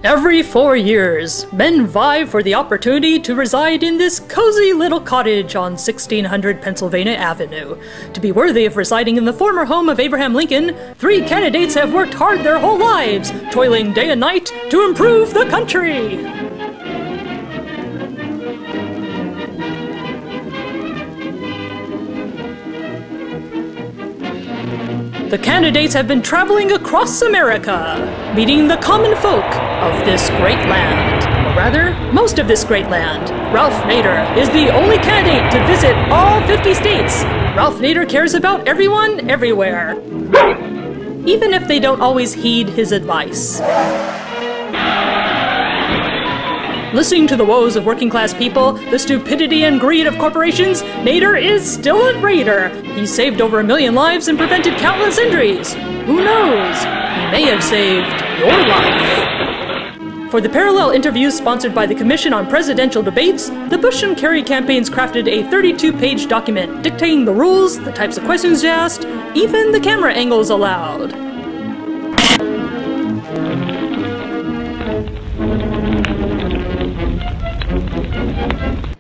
Every 4 years, men vie for the opportunity to reside in this cozy little cottage on 1600 Pennsylvania Avenue. To be worthy of residing in the former home of Abraham Lincoln, 3 candidates have worked hard their whole lives, toiling day and night to improve the country. The candidates have been traveling across America, meeting the common folk of this great land. Or rather, most of this great land. Ralph Nader is the only candidate to visit all 50 states. Ralph Nader cares about everyone, everywhere. Even if they don't always heed his advice. Listening to the woes of working-class people, the stupidity and greed of corporations, Nader is still a raider. He saved over 1 million lives and prevented countless injuries. Who knows? He may have saved your life. For the parallel interviews sponsored by the Commission on Presidential Debates, the Bush and Kerry campaigns crafted a 32-page document dictating the rules, the types of questions asked, even the camera angles allowed.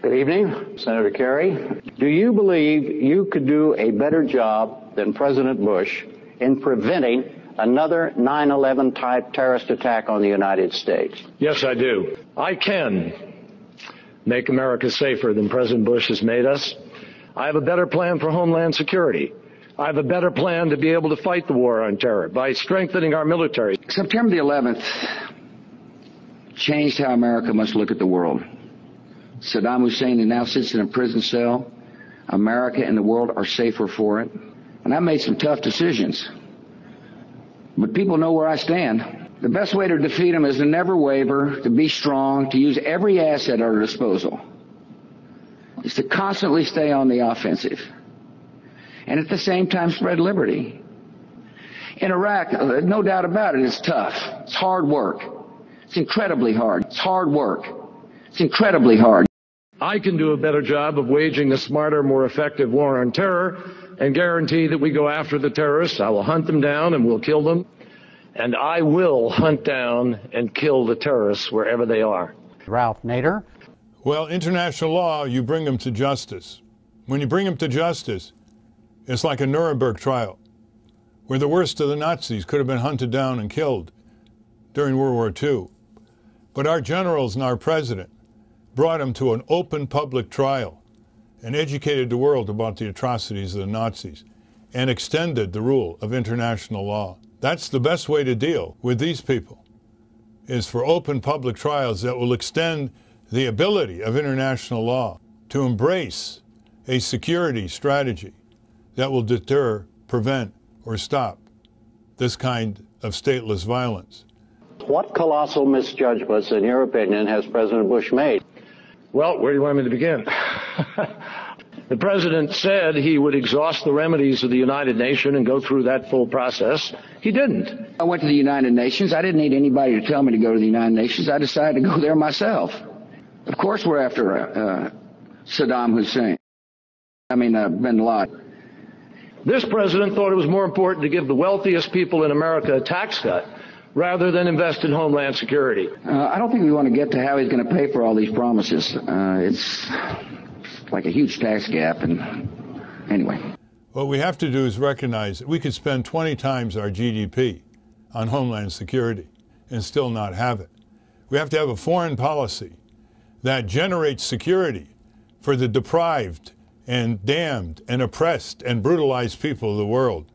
Good evening, Senator Kerry. Do you believe you could do a better job than President Bush in preventing another 9/11 type terrorist attack on the United States? Yes, I do. I can make America safer than President Bush has made us. I have a better plan for Homeland Security. I have a better plan to be able to fight the war on terror by strengthening our military. September the 11th changed how America must look at the world. Saddam Hussein, who now sits in a prison cell, America and the world are safer for it. And I made some tough decisions. But people know where I stand. The best way to defeat them is to never waver, to be strong, to use every asset at our disposal. Is to constantly stay on the offensive. And at the same time spread liberty. In Iraq, no doubt about it, it's tough. It's hard work. It's incredibly hard. It's hard work. It's incredibly hard. I can do a better job of waging a smarter, more effective war on terror and guarantee that we go after the terrorists. I will hunt them down and we'll kill them. And I will hunt down and kill the terrorists wherever they are. Ralph Nader. Well, international law, you bring them to justice. When you bring them to justice, it's like a Nuremberg trial, where the worst of the Nazis could have been hunted down and killed during World War II. But our generals and our president brought him to an open public trial and educated the world about the atrocities of the Nazis and extended the rule of international law. That's the best way to deal with these people, is for open public trials that will extend the ability of international law to embrace a security strategy that will deter, prevent, or stop this kind of stateless violence. What colossal misjudgments, in your opinion, has President Bush made? Well, where do you want me to begin? The president said he would exhaust the remedies of the United Nations and go through that full process. He didn't. I went to the United Nations. I didn't need anybody to tell me to go to the United Nations. I decided to go there myself. Of course we're after Saddam Hussein. bin Laden. This president thought it was more important to give the wealthiest people in America a tax cut rather than invest in Homeland Security. I don't think we want to get to how he's going to pay for all these promises. It's like a huge tax gap, and anyway. What we have to do is recognize that we could spend 20 times our GDP on Homeland Security and still not have it. We have to have a foreign policy that generates security for the deprived and damned and oppressed and brutalized people of the world.